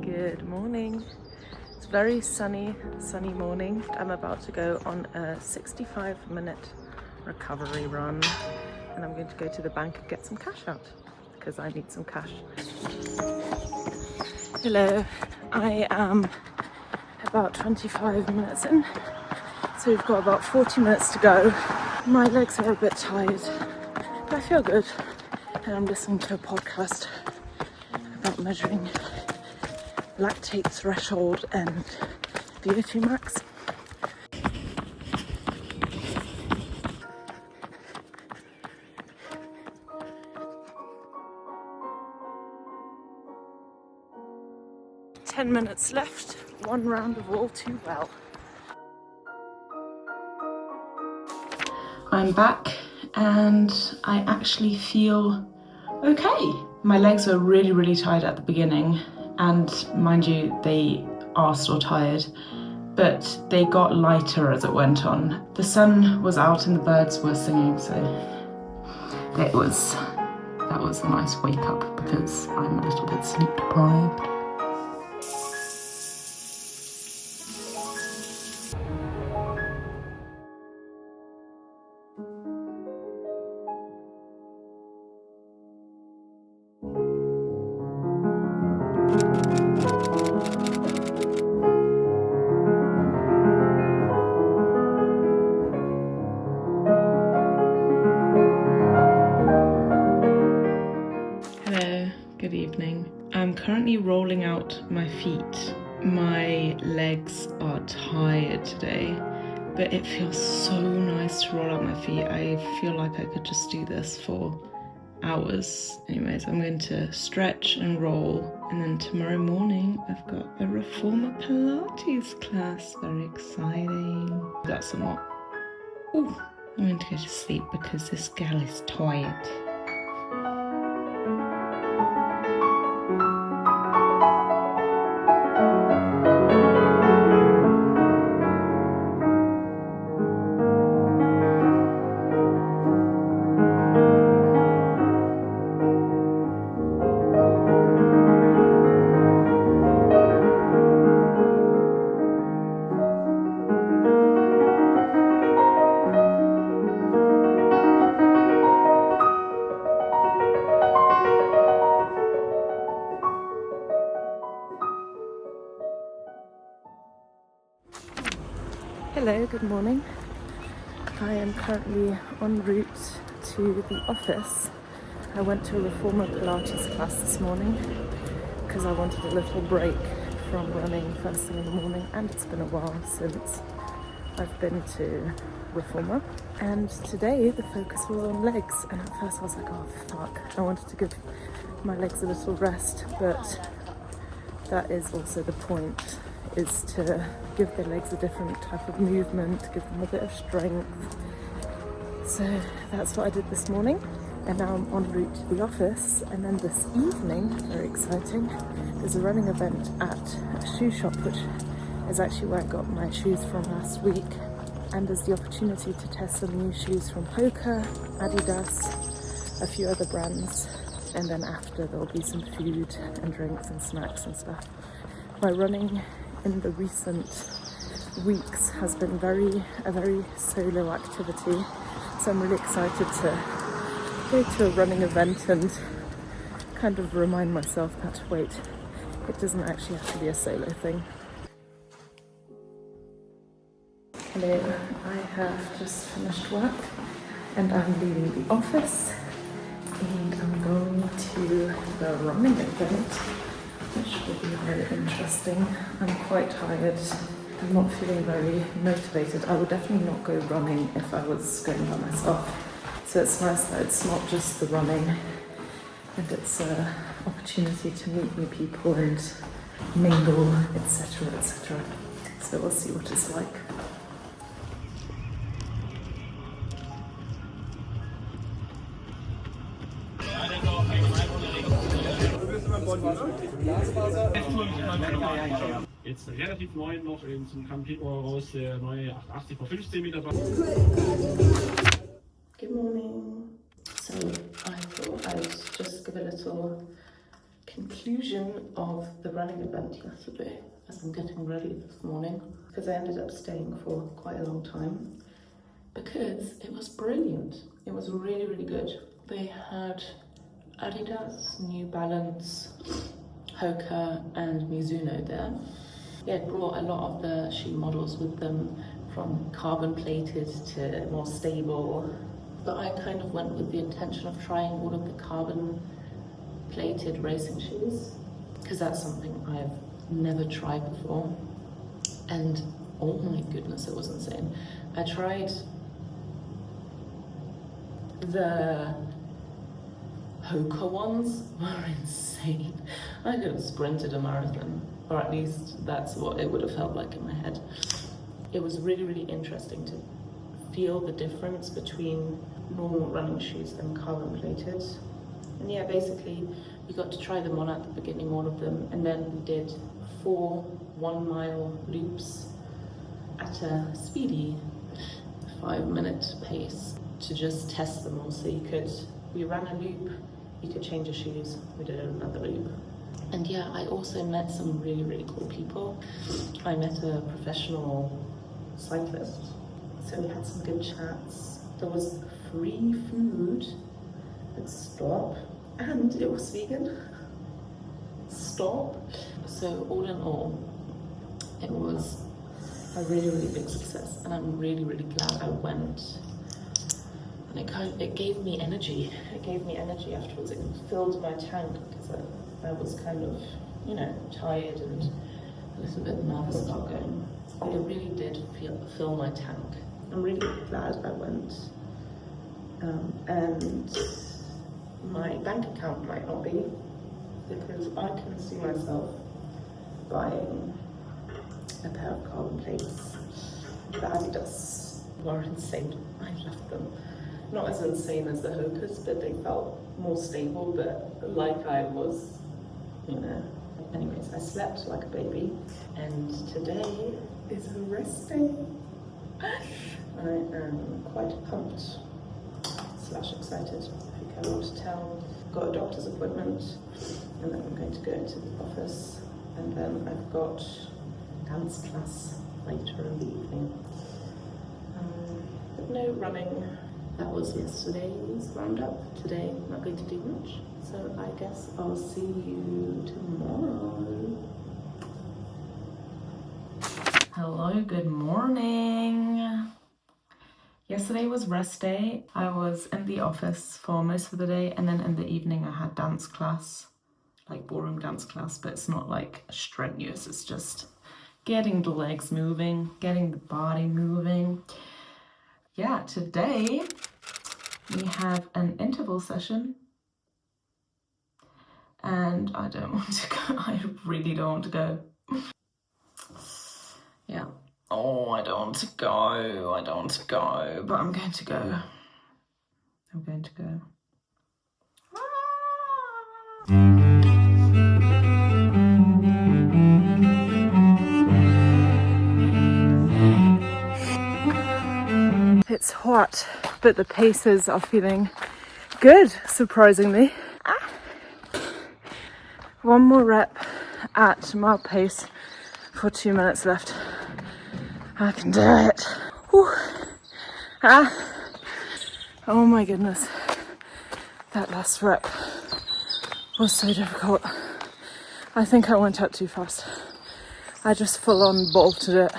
Good morning. It's a very sunny morning. I'm about to go on a 65-minute recovery run, and I'm going to go to the bank and get some cash out because I need some cash. Hello, I am about 25 minutes in, so we've got about 40 minutes to go. My legs are a bit tired, but I feel good, and I'm listening to a podcast about measuring lactate threshold and VO2 max. Ten minutes left, one round of all too well. I'm back and I actually feel okay. My legs were really tired at the beginning, and mind you, they are still tired, but they got lighter as it went on. The sun was out and the birds were singing, so that was a nice wake up because I'm a little bit sleep deprived. Good evening. I'm currently rolling out my feet. My legs are tired today, but it feels so nice to roll out my feet. I feel like I could just do this for hours. Anyways, I'm going to stretch and roll, and then tomorrow morning I've got a reformer Pilates class. Very exciting. That's a lot. Ooh, I'm going to go to sleep because this gal is tired. Hello, good morning. I am currently en route to the office. I went to a reformer Pilates class this morning because I wanted a little break from running first thing in the morning, and it's been a while since I've been to reformer. And today the focus was on legs, and at first I was like, oh fuck, I wanted to give my legs a little rest, but that is also the point, is to give the legs a different type of movement, give them a bit of strength. So that's what I did this morning, and now I'm en route to the office. And then this evening, very exciting, there's a running event at a shoe shop, which is actually where I got my shoes from last week, and there's the opportunity to test some new shoes from Hoka, Adidas, a few other brands, and then after there'll be some food and drinks and snacks and stuff. My running in the recent weeks has been a very solo activity, so I'm really excited to go to a running event and kind of remind myself that, wait, it doesn't actually have to be a solo thing. Hello, I have just finished work and I'm leaving the office, and I'm going to the running event, which will be very interesting. I'm quite tired. I'm not feeling very motivated. I would definitely not go running if I was going by myself. So it's nice that it's not just the running, and it's a opportunity to meet new people and mingle, etc., etc. So we'll see what it's like. Jetzt relativ neu noch zum Kam Februar raus, der neue 880 vor 15 Meter. Good morning. So I thought I'd just give a little conclusion of the running event yesterday as I'm getting ready this morning, because I ended up staying for quite a long time because it was brilliant. It was really, really good. They had Adidas, New Balance, Hoka and Mizuno there. They had brought a lot of the shoe models with them, from carbon plated to more stable, but I kind of went with the intention of trying all of the carbon plated racing shoes because that's something I've never tried before, and oh my goodness, it was insane. I tried the Hoka ones, were insane. I could have sprinted a marathon, or at least that's what it would have felt like in my head. It was really, really interesting to feel the difference between normal running shoes and carbon plated. And yeah, basically we got to try them on at the beginning, all of them, and then we did 4 1-mile loops at a speedy 5-minute pace to just test them all. So we ran a loop, you could change your shoes, we did another loop. And yeah, I also met some really, really cool people. I met a professional cyclist, so we had some good chats. There was free food at Stop, and it was vegan. Stop. So all in all, it was a really, really big success, and I'm really, really glad I went. And it gave me energy. It gave me energy afterwards. It filled my tank because I was kind of, tired and a little bit nervous about going. But it really did fill my tank. I'm really glad I went. And my bank account might not be, because I can see myself buying a pair of carbon plates. The Adidas were insane. I loved them. Not as insane as the Hokas, but they felt more stable, but like I was, Anyways, I slept like a baby, and today is a rest day. I am quite pumped / excited, if you cannot tell. Got a doctor's appointment, and then I'm going to go into the office, and then I've got dance class later in the evening. But no running. That was yesterday's roundup. Today, I'm not going to do much, so I guess I'll see you tomorrow. Hello, good morning. Yesterday was rest day. I was in the office for most of the day, and then in the evening I had dance class, like ballroom dance class, but it's not like strenuous, it's just getting the legs moving, getting the body moving. Yeah, today we have an interval session, and I don't want to go. I really don't want to go. Yeah. Oh, I don't want to go, but I'm going to go. It's hot, but the paces are feeling good, surprisingly. One more rep at mile pace for 2 minutes left. I can do it. Whew. Oh my goodness. That last rep was so difficult. I think I went up too fast. I just full on bolted it.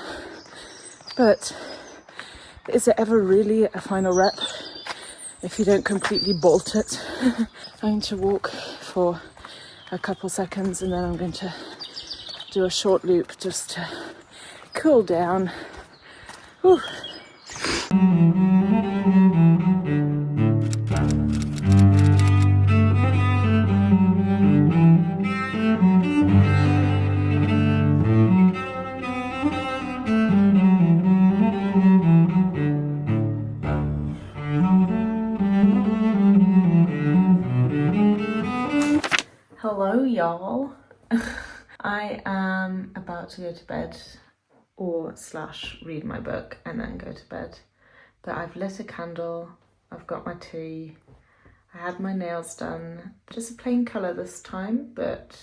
But is it ever really a final rep if you don't completely bolt it? I'm going to walk for a couple seconds, and then I'm going to do a short loop just to cool down. Whew. Hello, y'all. I am about to go to bed or slash read my book and then go to bed. But I've lit a candle, I've got my tea, I had my nails done. Just a plain colour this time, but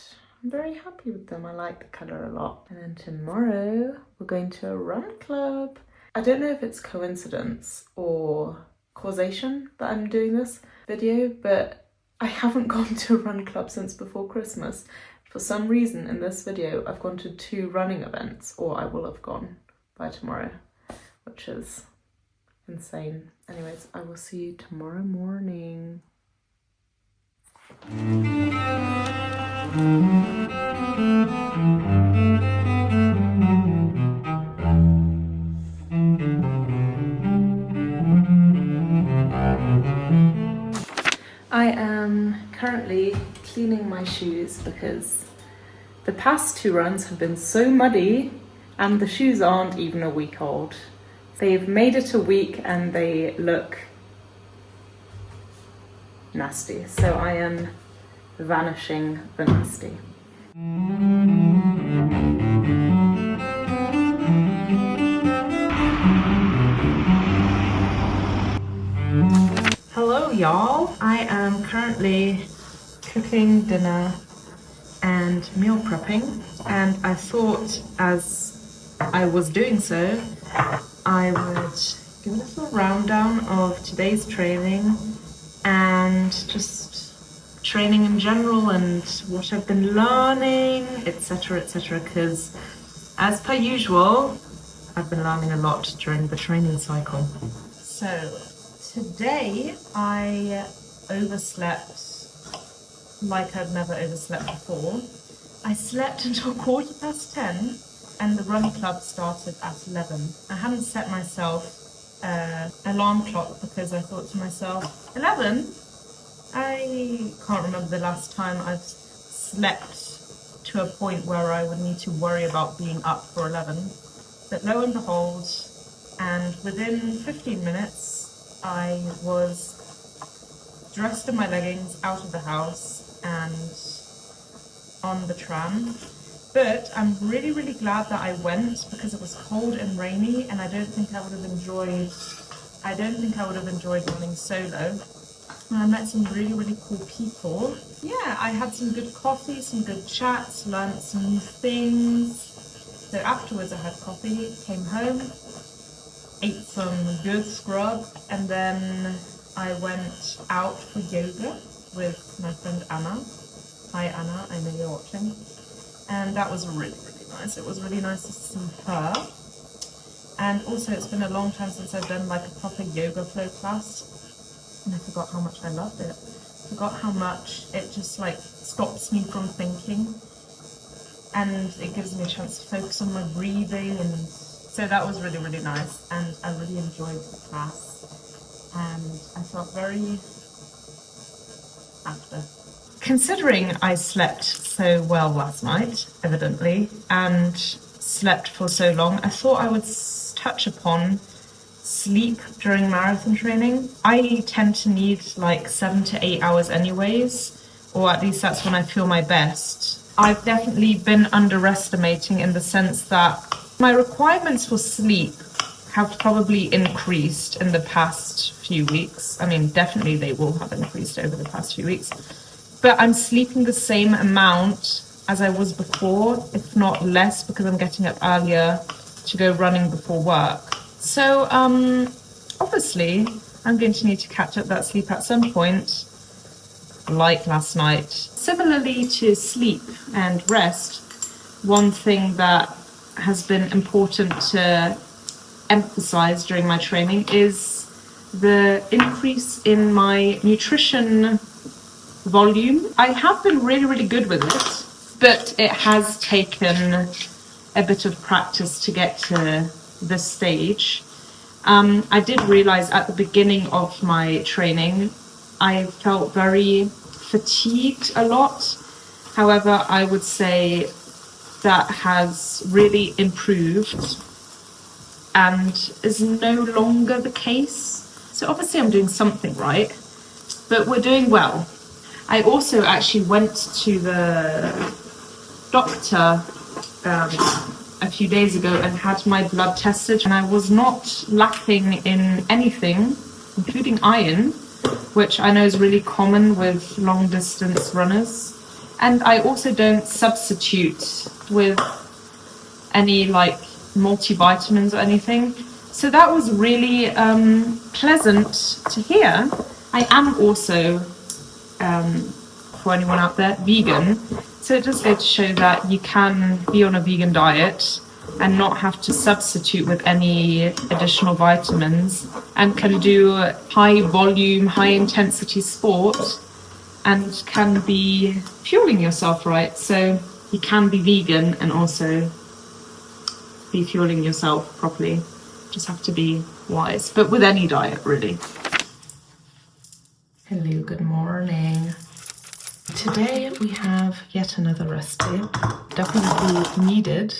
I'm very happy with them. I like the colour a lot. And then tomorrow we're going to a run club. I don't know if it's coincidence or causation that I'm doing this video, but I haven't gone to a run club since before Christmas. For some reason in this video, I've gone to 2 running events, or I will have gone by tomorrow, which is insane. Anyways, I will see you tomorrow morning. I am currently cleaning my shoes because the past 2 runs have been so muddy and the shoes aren't even a week old. They've made it a week and they look nasty. So I am vanishing the nasty. Hello y'all, I am currently cooking dinner and meal prepping, and I thought as I was doing so I would give a little rundown of today's training and just training in general and what I've been learning, etc, because as per usual I've been learning a lot during the training cycle. So today I overslept like I'd never overslept before. I slept until 10:15 and the run club started at 11. I hadn't set myself an alarm clock because I thought to myself, 11? I can't remember the last time I've slept to a point where I would need to worry about being up for 11. But lo and behold, and within 15 minutes, I was dressed in my leggings, out of the house, and on the tram. But I'm really, really glad that I went because it was cold and rainy, and I don't think I would have enjoyed running solo. And I met some really, really cool people. Yeah, I had some good coffee, some good chats, learned some new things. So afterwards I had coffee, came home, ate some good scrub, and then I went out for yoga with my friend Anna. Hi Anna, I know you're watching. And that was really, really nice. It was really nice to see her. And also it's been a long time since I've done like a proper yoga flow class. And I forgot how much I loved it. Forgot how much it just like stops me from thinking. And it gives me a chance to focus on my breathing. And so that was really, really nice. And I really enjoyed the class. And I felt very after. Considering I slept so well last night, evidently, and slept for so long, I thought I would touch upon sleep during marathon training. I tend to need like 7 to 8 hours anyways, or at least that's when I feel my best. I've definitely been underestimating in the sense that my requirements for sleep have probably increased in the past few weeks. I mean, definitely they will have increased over the past few weeks. But I'm sleeping the same amount as I was before, if not less, because I'm getting up earlier to go running before work. So obviously I'm going to need to catch up that sleep at some point, like last night. Similarly to sleep and rest, one thing that has been important to emphasize during my training is the increase in my nutrition volume. I have been really, really good with it, but it has taken a bit of practice to get to this stage. I did realize at the beginning of my training, I felt very fatigued a lot. However, I would say that has really improved and is no longer the case. So obviously I'm doing something right, but we're doing well. I also actually went to the doctor a few days ago and had my blood tested, and I was not lacking in anything, including iron, which I know is really common with long distance runners. And I also don't substitute with any like multivitamins or anything. So that was really pleasant to hear. I am also, for anyone out there, vegan. So it does go to show that you can be on a vegan diet and not have to substitute with any additional vitamins, and can do high volume, high intensity sport and can be fueling yourself right. So you can be vegan and also be fueling yourself properly. Just have to be wise, but with any diet really. Hello, good morning. Today we have yet another rest day, definitely needed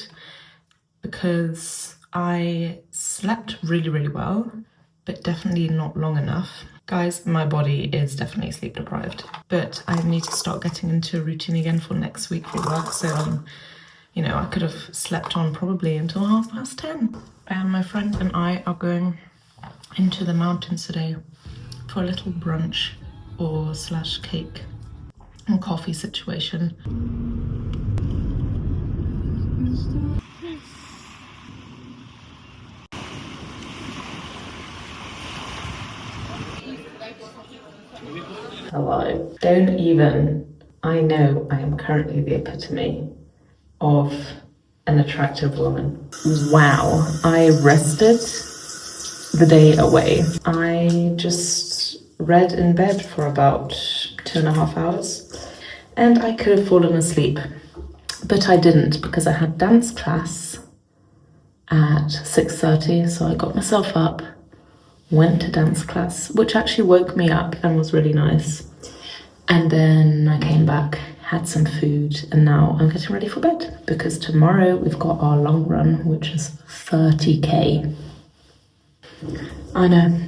because I slept really well, but definitely not long enough. Guys, my body is definitely sleep deprived, but I need to start getting into a routine again for next week for work. So you know, I could have slept on probably until 10:30. And my friend and I are going into the mountains today for a little brunch or slash cake and coffee situation. Hello. Don't even. I know I am currently the epitome of an attractive woman. Wow. I rested the day away. I just read in bed for about 2.5 hours and I could have fallen asleep, but I didn't because I had dance class at 6:30. So I got myself up, went to dance class, which actually woke me up and was really nice. And then I came back, had some food, and now I'm getting ready for bed because tomorrow we've got our long run, which is 30k. I know,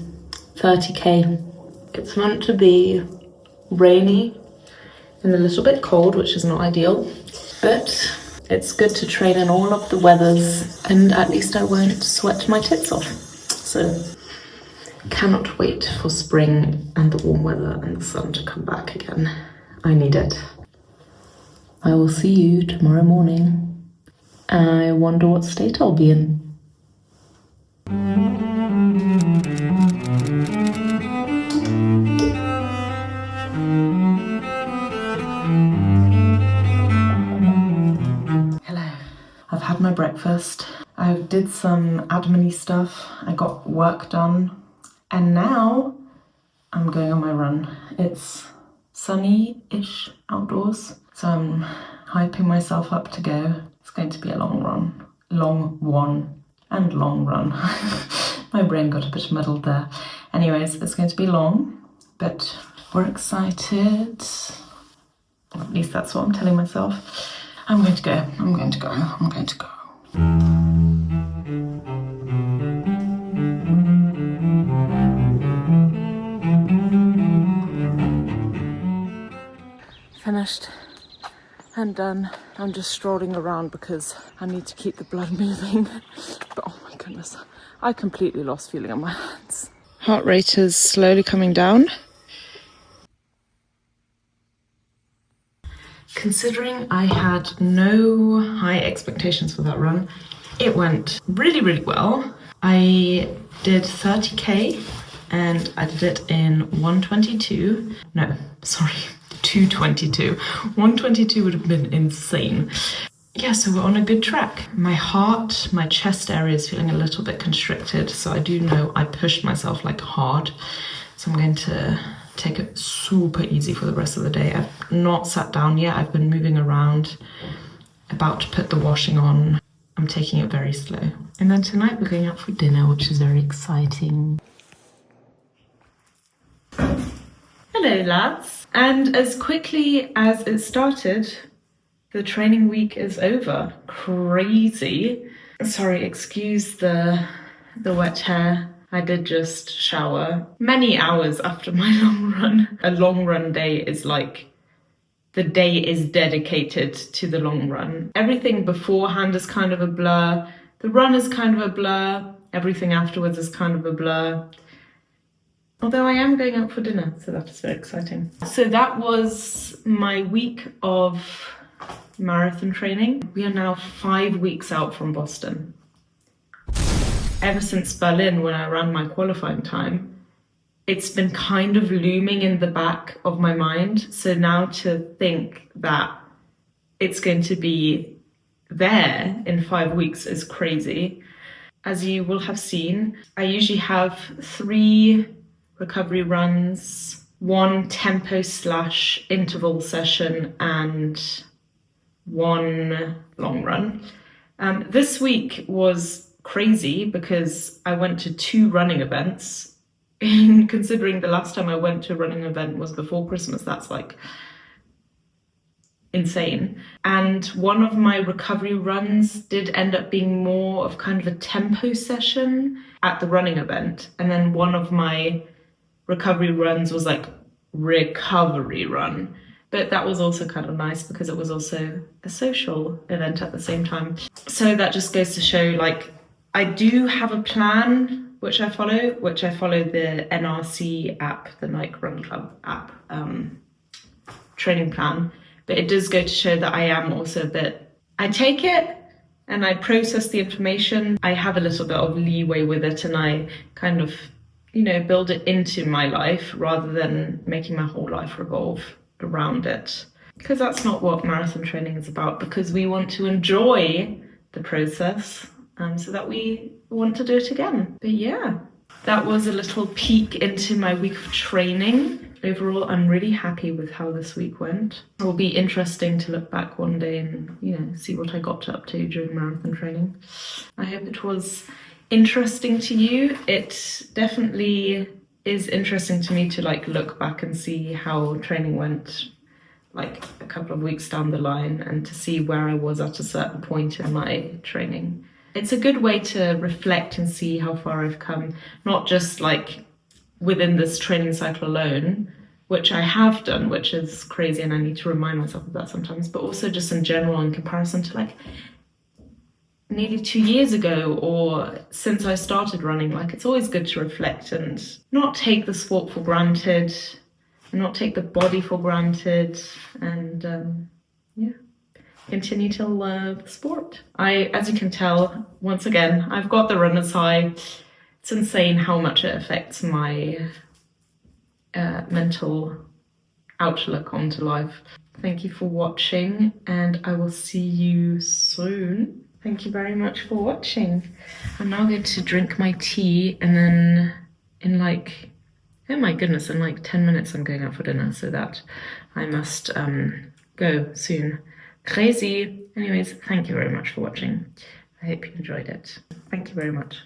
30k. It's meant to be rainy and a little bit cold, which is not ideal, but it's good to train in all of the weathers, and at least I won't sweat my tits off. So cannot wait for spring and the warm weather and the sun to come back again. I need it. I will see you tomorrow morning. I wonder what state I'll be in. Hello. I've had my breakfast. I did some admin-y stuff. I got work done. And now I'm going on my run. It's sunny-ish outdoors, so I'm hyping myself up to go. It's going to be a long run. Long run. My brain got a bit muddled there. Anyways, it's going to be long, but we're excited. At least that's what I'm telling myself. I'm going to go. Finished and done. I'm just strolling around because I need to keep the blood moving. But oh my goodness, I completely lost feeling on my hands. Heart rate is slowly coming down. Considering I had no high expectations for that run, it went really well. I did 30k and I did it in 122. No, sorry. 222. 122 would have been insane. Yeah, so we're on a good track. My heart, my chest area is feeling a little bit constricted, so I do know I pushed myself like hard. So I'm going to take it super easy for the rest of the day. I've not sat down yet. I've been moving around, about to put the washing on. I'm taking it very slow. And then tonight we're going out for dinner, which is very exciting. Hello lads. And as quickly as it started, the training week is over. Crazy. Sorry, excuse the wet hair. I did just shower many hours after my long run. A long run day is like the day is dedicated to the long run. Everything beforehand is kind of a blur. The run is kind of a blur. Everything afterwards is kind of a blur. Although I am going out for dinner, so that is very exciting. So that was my week of marathon training. We are now 5 weeks out from Boston. Ever since Berlin, when I ran my qualifying time, it's been kind of looming in the back of my mind. So now to think that it's going to be there in 5 weeks is crazy. As you will have seen, I usually have 3 recovery runs, 1 tempo/interval session, and 1 long run. This week was crazy because I went to 2 running events. Considering the last time I went to a running event was before Christmas, that's like insane. And one of my recovery runs did end up being more of kind of a tempo session at the running event, and then one of my recovery runs was like recovery run. But that was also kind of nice because it was also a social event at the same time. So that just goes to show, like, I do have a plan which I follow the NRC app, the Nike Run Club app, training plan. But it does go to show that I am also a bit, I take it and I process the information. I have a little bit of leeway with it, and I kind of, you know, build it into my life rather than making my whole life revolve around it. Because that's not what marathon training is about, because we want to enjoy the process, so that we want to do it again. But yeah, that was a little peek into my week of training. Overall, I'm really happy with how this week went. It will be interesting to look back one day and, you know, see what I got up to during marathon training. I hope it was interesting to you. It definitely is interesting to me to like look back and see how training went like a couple of weeks down the line, and to see where I was at a certain point in my training. It's a good way to reflect and see how far I've come, not just like within this training cycle alone, which I have done, which is crazy and I need to remind myself of that sometimes, but also just in general in comparison to like nearly 2 years ago or since I started running. Like, it's always good to reflect and not take the sport for granted, and not take the body for granted, and yeah, continue to love the sport. As you can tell, once again, I've got the runner's high. It's insane how much it affects my mental outlook onto life. Thank you for watching, and I will see you soon. Thank you very much for watching. I'm now going to drink my tea, and then in like, oh my goodness, in like 10 minutes I'm going out for dinner, so that I must go soon. Crazy. Anyways, thank you very much for watching. I hope you enjoyed it. Thank you very much.